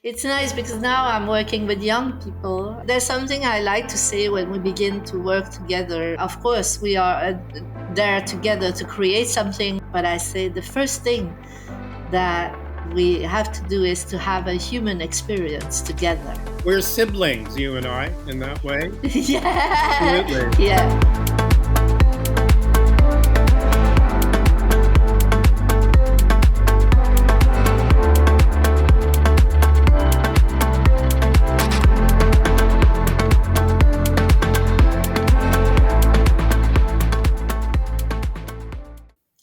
It's nice because now I'm working with young people. There's something I like to say when we begin to work together. Of course, we are there together to create something, but I say the first thing that we have to do is to have a human experience together. We're siblings, you and I, in that way. Yeah. Absolutely. Yeah.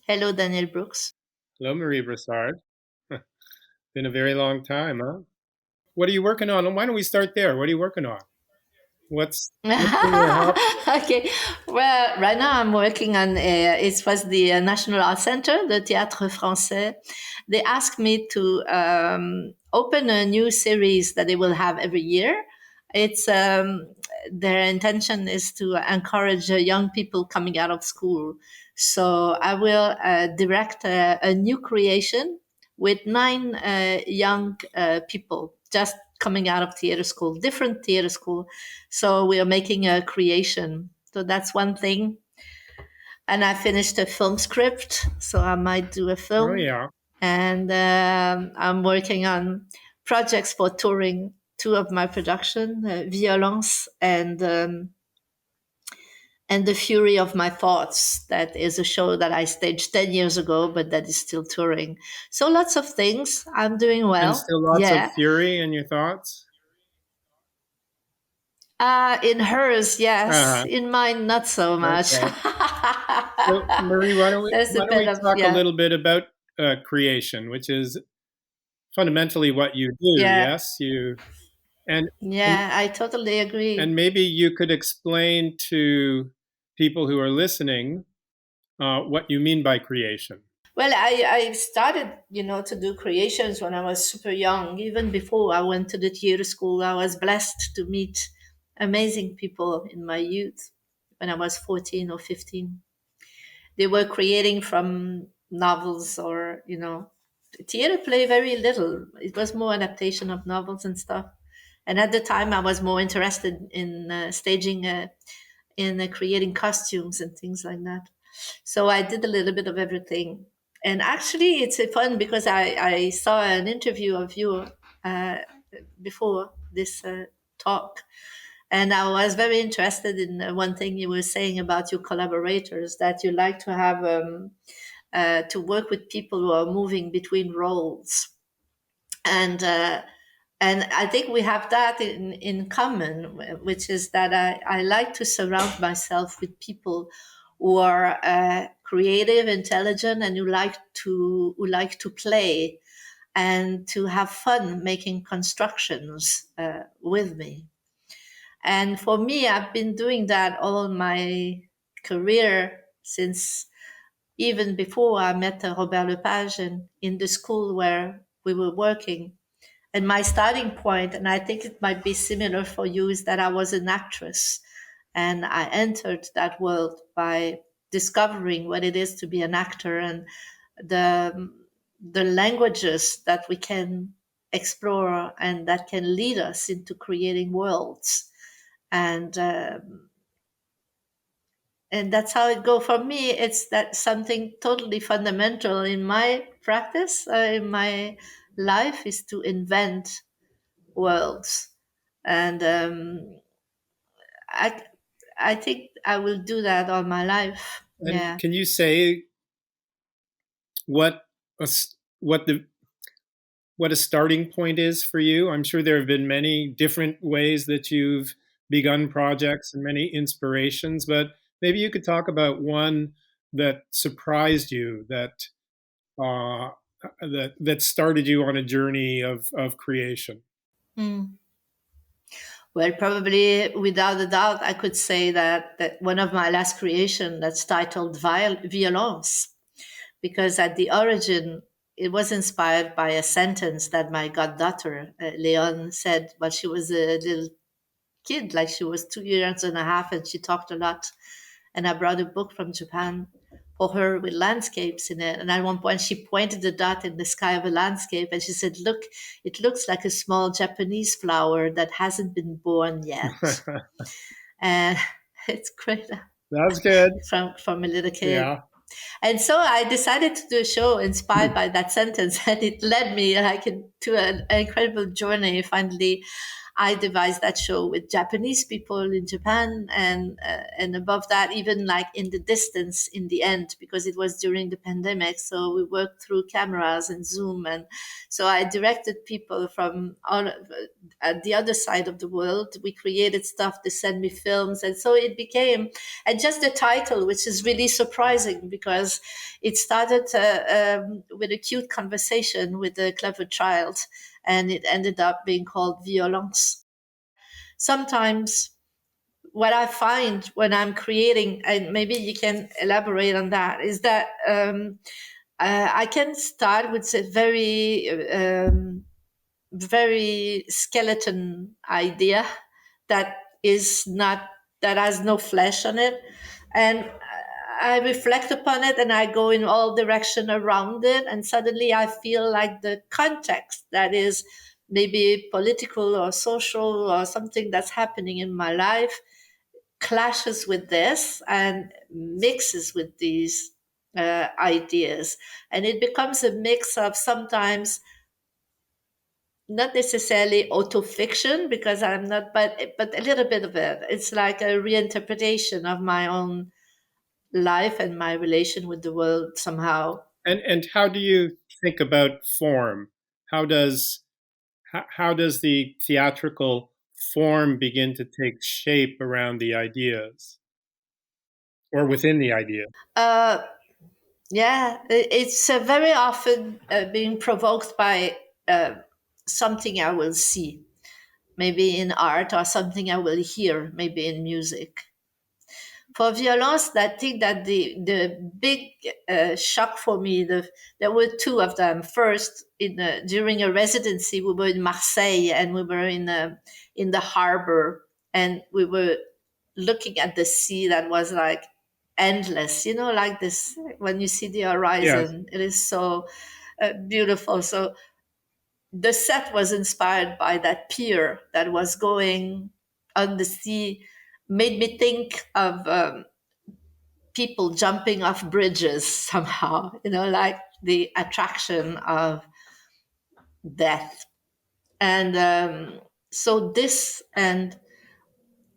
Hello, Daniel Brooks. Hello, Marie Brassard. Been a very long time, huh? What are you working on? Why don't we start there? What are you working on? What's in your hobby? Okay. Well, right now I'm working on it was the National Art Center, the Théâtre Français. They asked me to open a new series that they will have every year. It's their intention is to encourage young people coming out of school. So I will direct a new creation with 9 young people just coming out of theater school, different theater school. So we are making a creation. So that's one thing. And I finished a film script, so I might do a film. Oh, yeah. And I'm working on projects for touring 2 of my production, Violence and The Fury of My Thoughts. That is a show that I staged 10 years ago, but that is still touring. So lots of things. I'm doing well. And still lots of fury in your thoughts? In hers, yes. Uh-huh. In mine, not so much. Okay. So, Marie, why don't we talk a little bit about creation, which is fundamentally what you do, yes? I totally agree. And maybe you could explain to people who are listening what you mean by creation. Well, I started, to do creations when I was super young. Even before I went to the theater school, I was blessed to meet amazing people in my youth when I was 14 or 15. They were creating from novels or, theater play very little. It was more adaptation of novels and stuff. And at the time, I was more interested in staging, in creating costumes and things like that. So I did a little bit of everything. And actually, it's fun because I saw an interview of you before this talk. And I was very interested in one thing you were saying about your collaborators, that you like to have to work with people who are moving between roles. And I think we have that in common, which is that I like to surround myself with people who are creative, intelligent, and who like to play and to have fun making constructions with me. And for me, I've been doing that all my career since even before I met Robert Lepage in the school where we were working. And my starting point, and I think it might be similar for you, is that I was an actress. And I entered that world by discovering what it is to be an actor and the languages that we can explore and that can lead us into creating worlds. And that's how it go for me. It's that something totally fundamental in my practice, in my life, is to invent worlds. And I think I will do that all my life. And yeah. Can you say what a starting point is for you? I'm sure there have been many different ways that you've begun projects and many inspirations, but maybe you could talk about one that surprised you, that started you on a journey of creation. Well, probably without a doubt, I could say that one of my last creation that's titled Violence, because at the origin, it was inspired by a sentence that my goddaughter, Leon, said while she was a little kid, like she was 2 years and a half, and she talked a lot. And I brought a book from Japan for her with landscapes in it. And at one point, she pointed a dot in the sky of a landscape, and she said, "Look, it looks like a small Japanese flower that hasn't been born yet." And it's great That's good. from a little kid. Yeah. And so I decided to do a show inspired by that sentence, and it led me to an incredible journey. Finally, I devised that show with Japanese people in Japan, and above that, even like in the distance, in the end, because it was during the pandemic. So we worked through cameras and Zoom, and so I directed people from all at the other side of the world. We created stuff. They sent me films, and so it became. And just the title, which is really surprising, because it started with a cute conversation with a clever child, and it ended up being called Violence. Sometimes what I find when I'm creating, and maybe you can elaborate on that, is that I can start with a very skeleton idea that is not that has no flesh on it, and I reflect upon it and I go in all direction around it, and suddenly I feel like the context that is maybe political or social or something that's happening in my life clashes with this and mixes with these ideas, and it becomes a mix of sometimes not necessarily autofiction, because I'm not, but a little bit of it. It's like a reinterpretation of my own life and my relation with the world somehow. And how do you think about form? How does how does the theatrical form begin to take shape around the ideas or within the idea? Uh, yeah, it's very often being provoked by something I will see, maybe in art, or something I will hear, maybe in music. For Violence, I think that the big shock for me, there were two of them. First, during a residency, we were in Marseille, and we were in the harbor, and we were looking at the sea that was like endless, like this. When you see the Yes. horizon, it is so beautiful. So the set was inspired by that pier that was going on the sea, made me think of people jumping off bridges somehow, like the attraction of death. And so this, and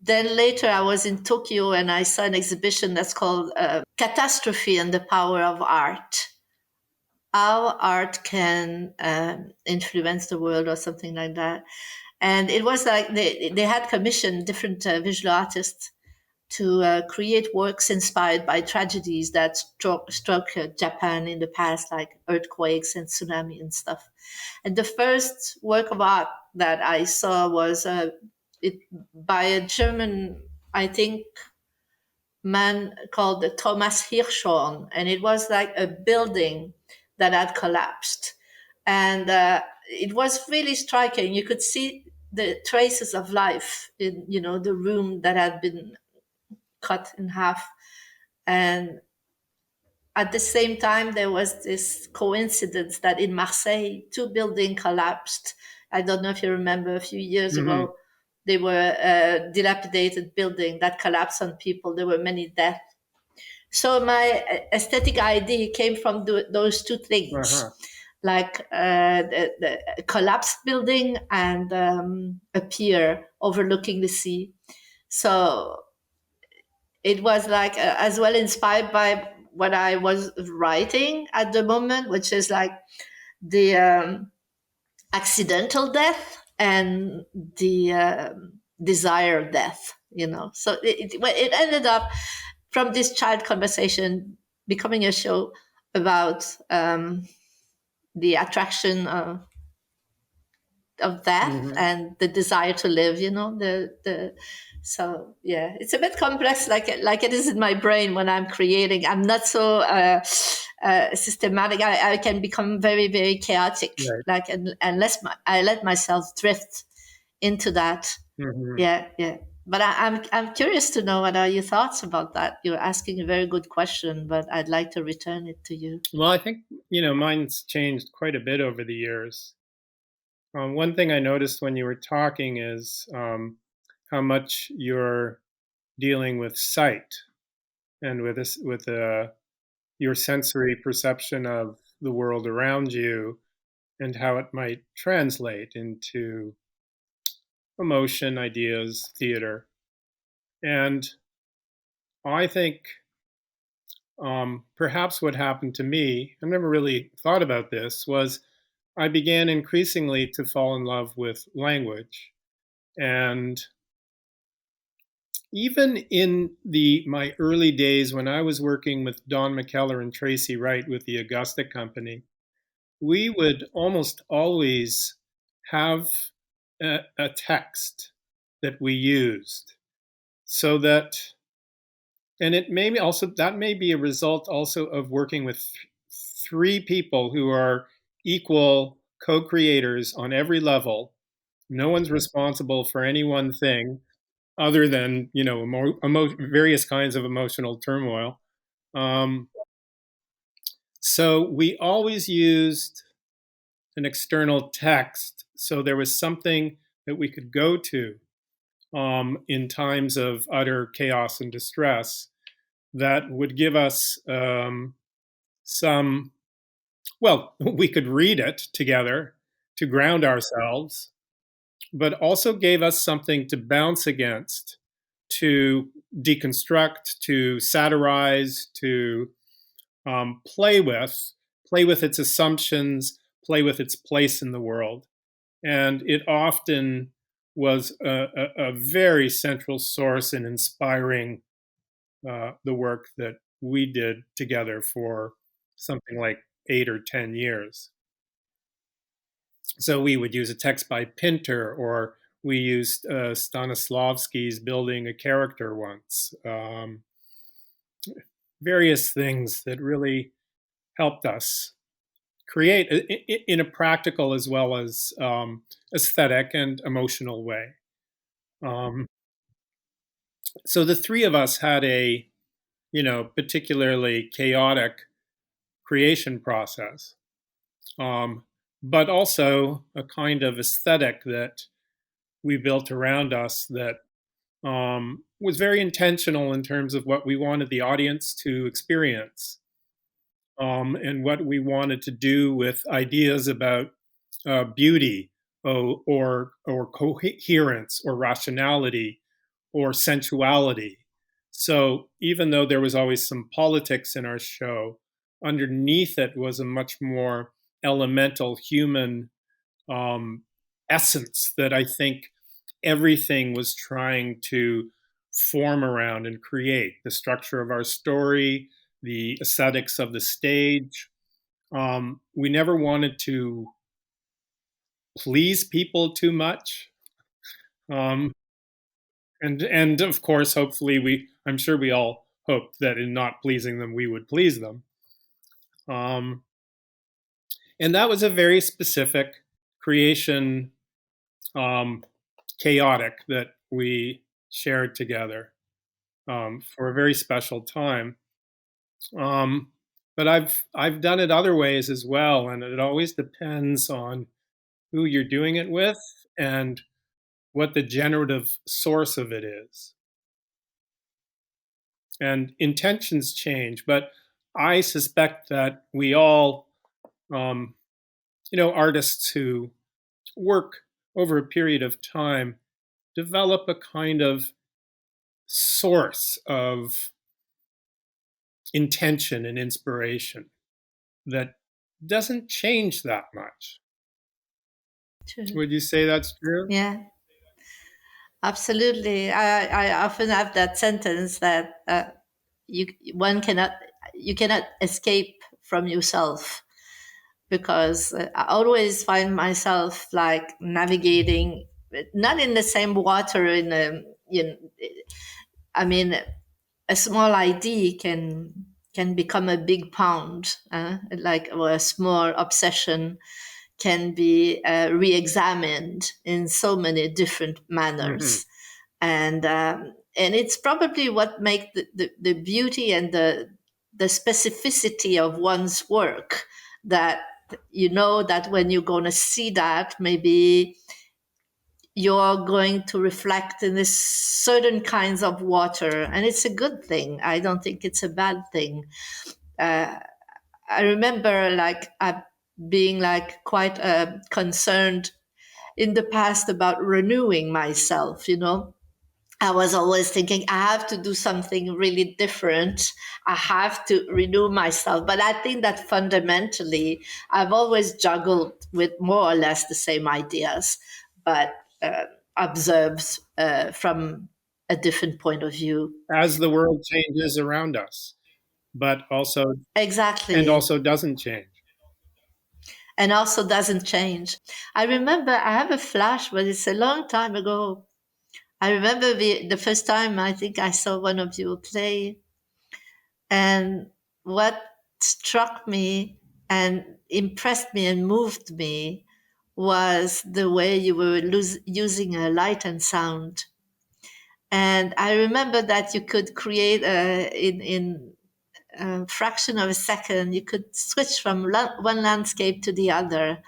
then later I was in Tokyo and I saw an exhibition that's called Catastrophe and the Power of Art. How art can influence the world, or something like that. And it was like they had commissioned different visual artists to create works inspired by tragedies that struck Japan in the past, like earthquakes and tsunami and stuff. And the first work of art that I saw was it by a German, I think, man called Thomas Hirschhorn, and it was like a building that had collapsed, and it was really striking. You could see the traces of life in the room that had been cut in half, and at the same time there was this coincidence that in Marseille two buildings collapsed. I don't know if you remember, a few years Hmm. ago they were a dilapidated building that collapsed on people. There were many deaths. So my aesthetic idea came from those two things, Uh-huh. like the collapsed building and a pier overlooking the sea. So it was like as well inspired by what I was writing at the moment, which is like the accidental death and the desired death. So it ended up from this child conversation becoming a show about the attraction of death Hmm. and the desire to live. The so yeah, it's a bit complex, like it is in my brain when I'm creating. I'm not so systematic. I can become very, very chaotic, Right. unless I let myself drift into that. Hmm. Yeah, yeah. But I'm curious to know what are your thoughts about that. You're asking a very good question, but I'd like to return it to you. Well, I think, mine's changed quite a bit over the years. One thing I noticed when you were talking is how much you're dealing with sight and with this, with your sensory perception of the world around you and how it might translate into emotion, ideas, theater. And I think perhaps what happened to me, I've never really thought about this, was I began increasingly to fall in love with language. And even in my early days when I was working with Don McKellar and Tracy Wright with the Augusta Company, we would almost always have a text that we used so that, and it may be also, that may be a result also of working with three people who are equal co-creators on every level. No one's responsible for any one thing other than, various kinds of emotional turmoil. Um, so we always used an external text, so there was something that we could go to in times of utter chaos and distress that would give us some, well, we could read it together to ground ourselves, but also gave us something to bounce against, to deconstruct, to satirize, to play with its assumptions, play with its place in the world. And it often was a very central source in inspiring the work that we did together for something like 8 or 10 years. So we would use a text by Pinter, or we used Stanislavski's Building a Character once. Various things that really helped us create in a practical as well as aesthetic and emotional way. Um, so the three of us had a, particularly chaotic creation process, but also a kind of aesthetic that we built around us that was very intentional in terms of what we wanted the audience to experience, and what we wanted to do with ideas about beauty, or coherence or rationality or sensuality. So even though there was always some politics in our show, underneath it was a much more elemental human um, essence that I think everything was trying to form around and create the structure of our story, the aesthetics of the stage. We never wanted to please people too much. Um, and of course, hopefully, I'm sure we all hoped that in not pleasing them, we would please them. Um, and that was a very specific creation, chaotic, that we shared together for a very special time. Um, but I've done it other ways as well, and it always depends on who you're doing it with and what the generative source of it is. And intentions change, but I suspect that we all, um, artists who work over a period of time develop a kind of source of intention and inspiration that doesn't change that much. True. Would you say that's true? Yeah, absolutely. I often have that sentence that you one cannot you cannot escape from yourself, because I always find myself like navigating not in the same water in a I mean, a small idea can become a big pound, like, or a small obsession can be re-examined in so many different Hmm. manners. And it's probably what makes the beauty and the specificity of one's work, that you know that when you're going to see that, maybe you're going to reflect in this certain kinds of water, and it's a good thing. I don't think it's a bad thing. I remember being quite concerned in the past about renewing myself, I was always thinking I have to do something really different. I have to renew myself. But I think that fundamentally, I've always juggled with more or less the same ideas, but observed from a different point of view. As the world changes around us, but Exactly. also doesn't change. And also doesn't change. I remember I have a flash, but it's a long time ago. I remember the first time I think I saw one of you play. And what struck me and impressed me and moved me was the way you were using a light and sound. And I remember that you could create in a fraction of a second, you could switch from one landscape to the other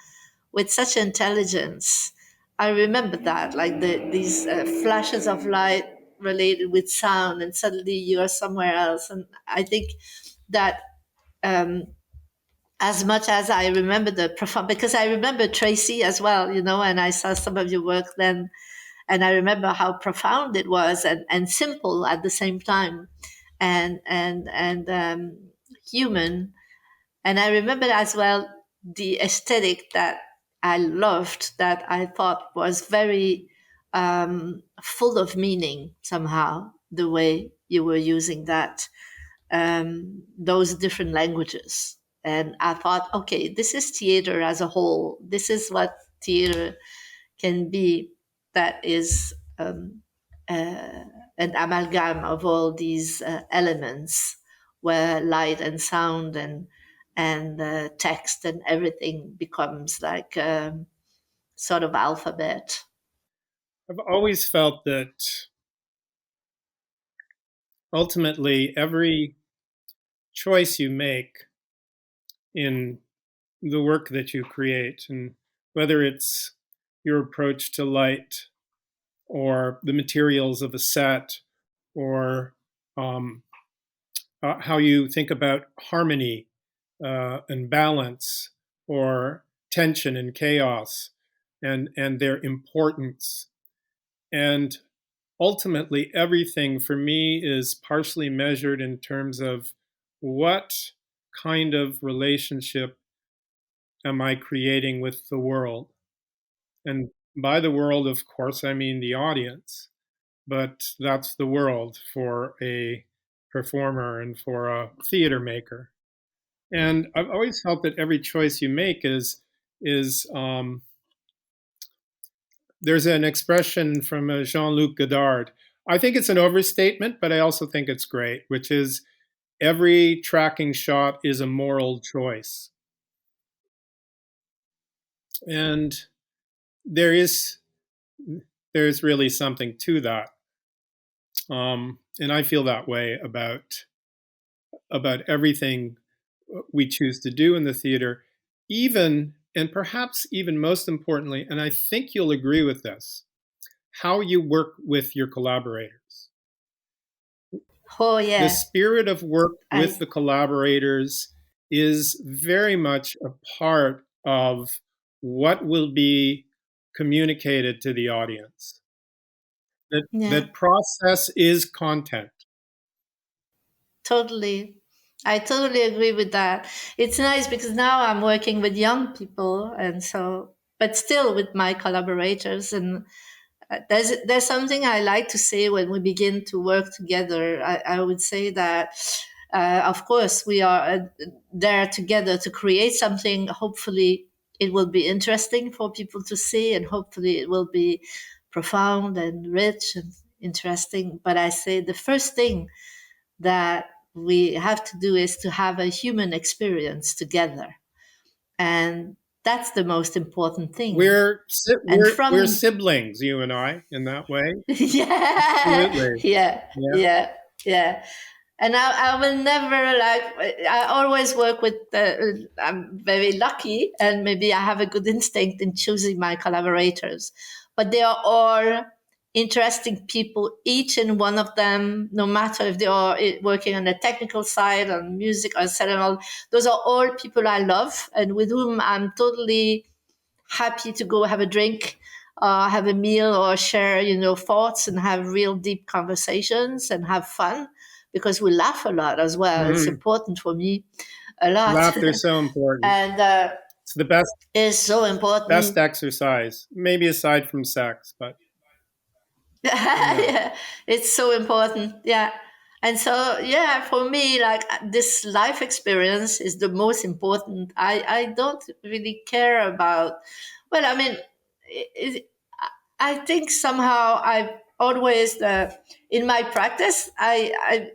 with such intelligence. I remember that, like these flashes of light related with sound, and suddenly you are somewhere else. And I think that um, as much as I remember the profound, because I remember Tracy as well, and I saw some of your work then, and I remember how profound it was, and simple at the same time, and human. And I remember as well the aesthetic that I loved, that I thought was very full of meaning somehow, the way you were using those different languages. And I thought, okay, this is theater as a whole. This is what theater can be. That is uh, an amalgam of all these elements, where light and sound and text and everything becomes like sort of alphabet. I've always felt that ultimately every choice you make in the work that you create, and whether it's your approach to light or the materials of a set, or um, how you think about harmony and balance, or tension and chaos, and their importance. And ultimately, everything for me is partially measured in terms of what kind of relationship am I creating with the world? And by the world, of course, I mean the audience, but that's the world for a performer and for a theater maker. And I've always felt that every choice you make is there's an expression from Jean-Luc Godard. I think it's an overstatement, but I also think it's great, which is every tracking shot is a moral choice. And there is there's really something to that. And I feel that way about everything we choose to do in the theater, even, and perhaps even most importantly, and I think you'll agree with this, how you work with your collaborators. Oh The yeah, spirit of work with I the collaborators is very much a part of what will be communicated to the audience. yeah. That process is content. Totally. I totally agree with that. It's nice because now I'm working with young people, and so, but still with my collaborators. And there's something I like to say when we begin to work together. I would say that, of course, we are there together to create something. Hopefully, it will be interesting for people to see, and hopefully, it will be profound and rich and interesting. But I say the first thing that we have to do is to have a human experience together. And That's the most important thing. We're And we're from siblings, you and I, in that way. yeah, Absolutely. yeah, Yeah. yeah, yeah. And I will never like. I always work with. I'm very lucky, and maybe I have a good instinct in choosing my collaborators. But they are all interesting people, each and one of them. No matter if they are working on the technical side, on music, or set and all. Those are all people I love, and with whom I'm totally happy to go have a drink, have a meal, or share, thoughts and have real deep conversations and have fun because we laugh a lot as well. It's Mhm. important for me a lot. Laughter is so important. And It's the best it's so important. exercise, maybe aside from sex, but yeah. Yeah, it's so important. Yeah. And so, yeah, for me, like this life experience is the most important. I don't really care about, well, I mean, it, I think somehow I've always, in my practice, I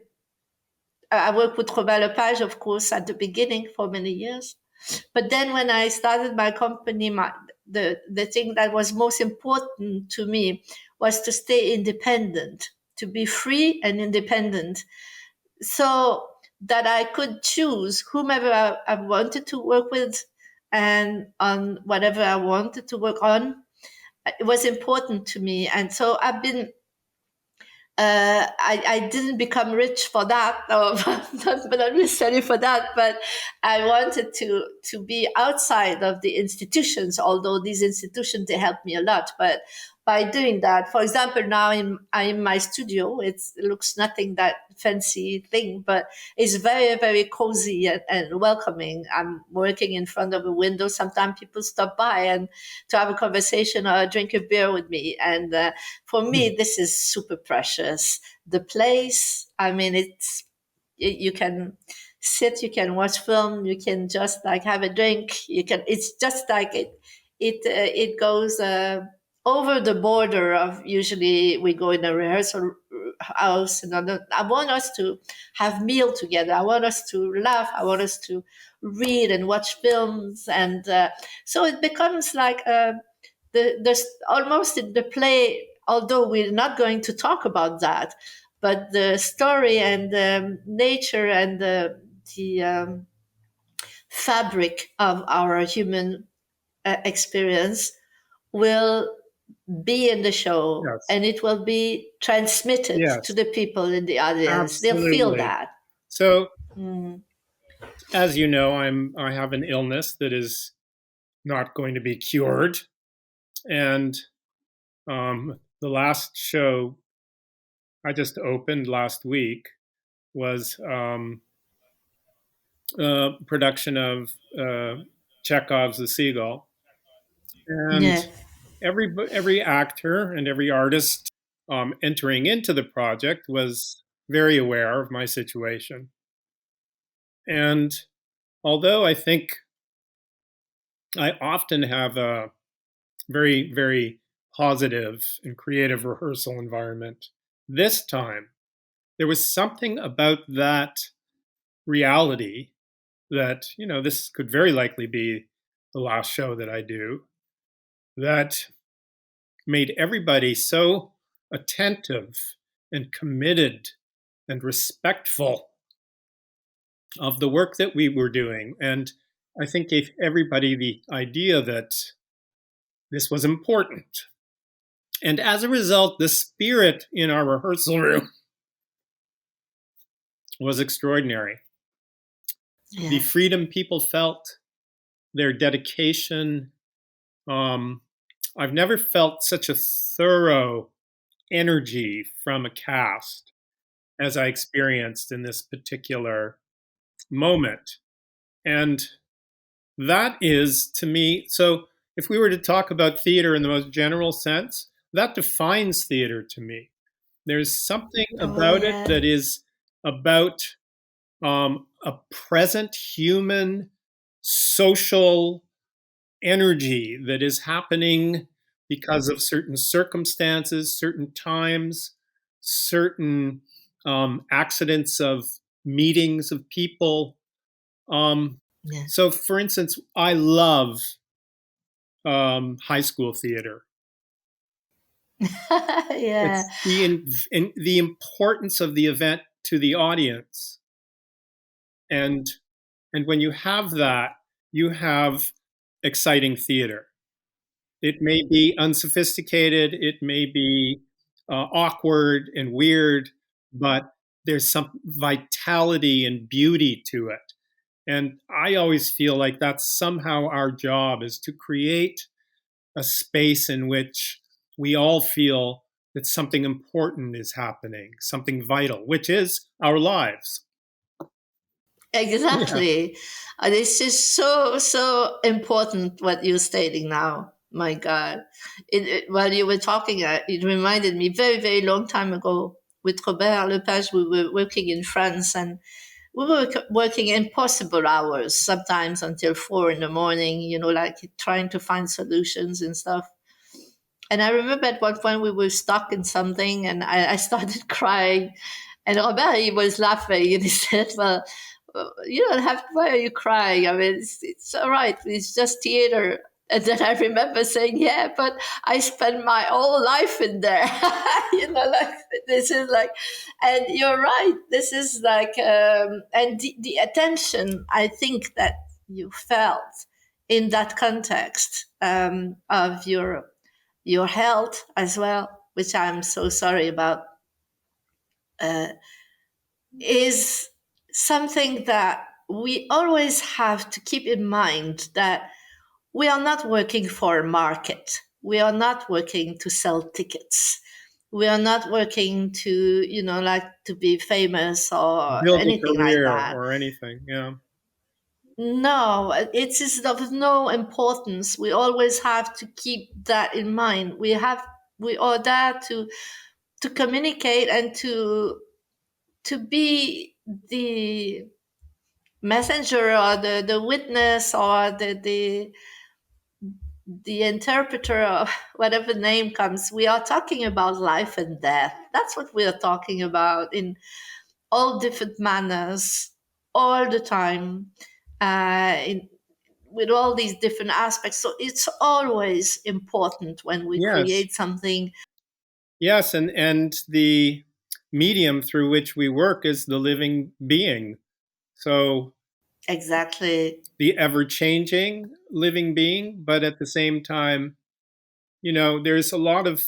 work with Robert Lepage, of course, at the beginning for many years. But then when I started my company, the thing that was most important to me was to stay independent, to be free and independent, so that I could choose whomever I wanted to work with and on whatever I wanted to work on. It was important to me. And so I've been I didn't become rich for that, or not necessarily for that, but I wanted to be outside of the institutions, although these institutions, they helped me a lot. But by doing that, for example, now I'm in my studio. It looks nothing that fancy thing, but it's very, very cozy and welcoming. I'm working in front of a window. Sometimes people stop by and to have a conversation or drink a beer with me. And for me, this is super precious. The place, I mean, you can sit, you can watch film, you can just like have a drink. It's just like it goes over the border of, usually we go in a rehearsal house, and I want us to have meal together. I want us to laugh. I want us to read and watch films. And so it becomes like the almost the play, although we're not going to talk about that, but the story and the nature and the fabric of our human experience will be in the show, Yes. and it will be transmitted to Yes. the people in the audience. They'll feel Absolutely. that. So, Mm. as you know, I have an illness that is not going to be cured, and the last show I just opened last week was a production of Chekhov's The Seagull, and Yeah. every actor and every artist entering into the project was very aware of my situation. And although I think I often have a very, very positive and creative rehearsal environment, this time there was something about that reality that, this could very likely be the last show that I do, that made everybody so attentive and committed and respectful of the work that we were doing. And I think gave everybody the idea that this was important. And as a result, the spirit in our rehearsal room was extraordinary. The Yeah. freedom people felt, their dedication. Um, I've never felt such a thorough energy from a cast as I experienced in this particular moment. And that is, to me, so if we were to talk about theater in the most general sense, that defines theater to me. There's something Oh, about it yeah. that is about a present human social energy that is happening because of certain circumstances, certain times, certain accidents of meetings of people. Um, Yeah. so, for instance, I love high school theater. Yeah, It's the importance of the event to the audience, and when you have that, you have exciting theater. It may be unsophisticated, it may be awkward and weird, but there's some vitality and beauty to it. And I always feel like that's somehow our job, is to create a space in which we all feel that something important is happening, something vital, which is our lives. Yeah. exactly. This is so important what you're stating now. My God, while you were talking, it reminded me very long time ago with Robert Lepage. We were working in France, and we were working impossible hours, sometimes until 4 in the morning. Like trying to find solutions and stuff. And I remember at one point we were stuck in something, and I started crying. And Robert, he was laughing, and he said, "Well, you don't have. Why are you crying? I mean, it's all right. It's just theater." And then I remember saying, "Yeah, but I spent my whole life in there." Like this is like, and you're right. This is like, and the attention I think that you felt in that context of your health as well, which I'm so sorry about, is something that we always have to keep in mind, that we are not working for a market. We are not working to sell tickets. We are not working to, like to be famous or Build a anything like career that. or anything. Yeah. No, it is of no importance. We always have to keep that in mind. We are there to communicate and to be the messenger or the witness or the interpreter of whatever name comes. We are talking about life and death. That's what we are talking about in all different manners, all the time, in with all these different aspects. So it's always important when we Yes. create something. Yes, and the medium through which we work is the living being. So Exactly. the ever changing living being, but at the same time, there's a lot of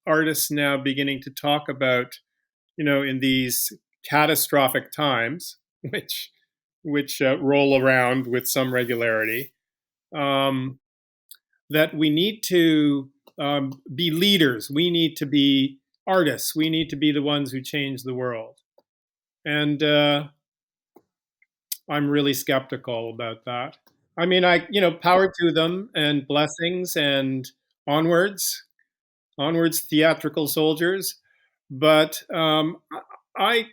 artists now beginning to talk about, in these catastrophic times, which roll around with some regularity, um, that we need to be leaders. We need to be artists. We need to be the ones who change the world. And I'm really skeptical about that. I mean, power to them and blessings and onwards, onwards, theatrical soldiers. But I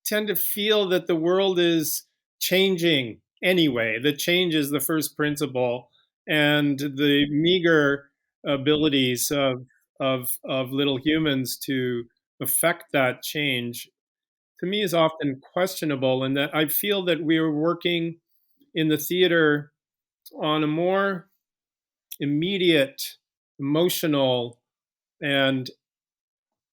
tend to feel that the world is changing anyway. That change is the first principle, and the meager abilities of little humans to affect that change, to me, is often questionable. And that I feel that we are working in the theater on a more immediate, emotional, and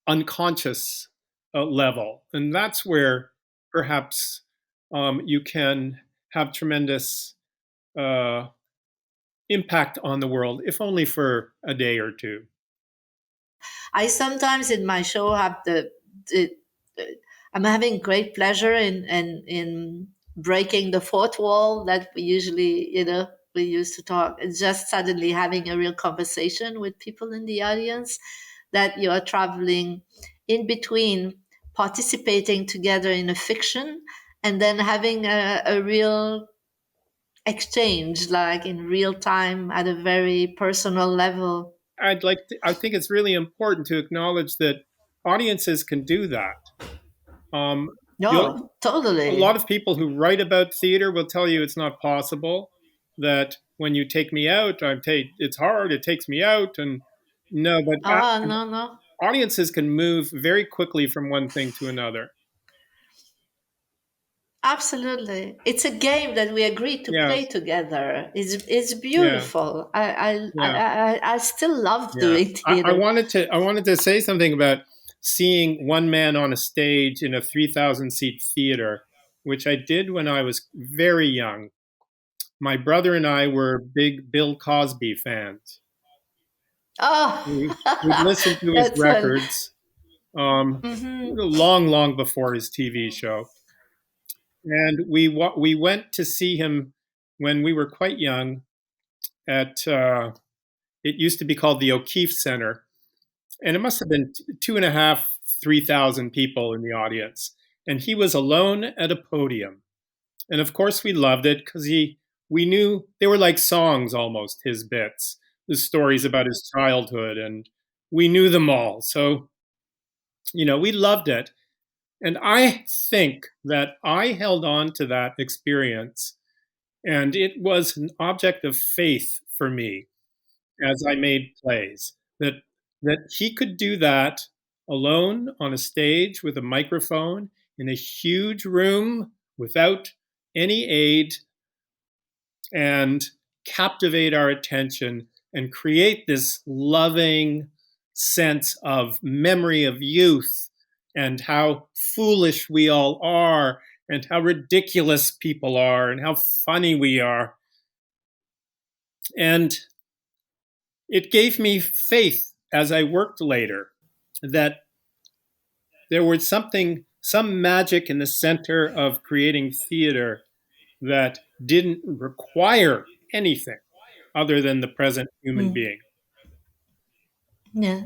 unconscious level. And that's where perhaps you can have tremendous uh, impact on the world, if only for a day or two. I sometimes in my show have the I'm having great pleasure in breaking the fourth wall that we usually, we used to talk. It's just suddenly having a real conversation with people in the audience, that you are traveling in between participating together in a fiction and then having a real exchange, like in real time at a very personal level. I think it's really important to acknowledge that audiences can do that. Um, No, a lot totally. of people who write about theater will tell you it's not possible. That when you take me out, it's hard. It takes me out, and no, but Oh, no, no. audiences can move very quickly from one thing to another. Absolutely. It's a game that we agreed to play Yes. together. It's Yeah. beautiful. Yeah. I still love Yeah. doing I theater. wanted to say something about seeing one man on a stage in a 3,000 seat theater, which I did when I was very young. My brother and I were big Bill Cosby fans. Oh, We'd listened to his that's fun. records Hmm. long before his TV show. And we went to see him when we were quite young at it used to be called the O'Keefe Center, and it must have been two and a half, 3,000 people in the audience, and he was alone at a podium. And of course, we loved it because we knew they were like songs almost. His bits, the stories about his childhood, and we knew them all. So we loved it. And I think that I held on to that experience, and it was an object of faith for me as I made plays that he could do that alone on a stage with a microphone in a huge room without any aid and captivate our attention and create this loving sense of memory of youth and how foolish we all are and how ridiculous people are and how funny we are. And it gave me faith as I worked later that there was some magic in the center of creating theater that didn't require anything other than the present human Mm. being. Yeah.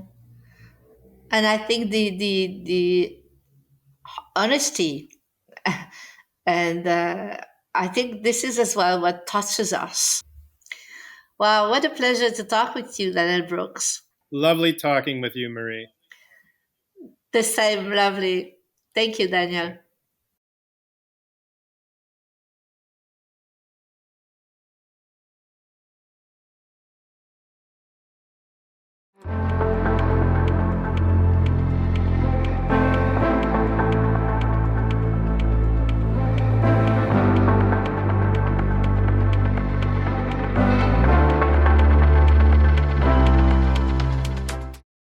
And I think the honesty and I think this is as well what touches us. Wow, what a pleasure to talk with you, Leonard Brooks. Lovely talking with you, Marie. The same, lovely. Thank you, Daniel.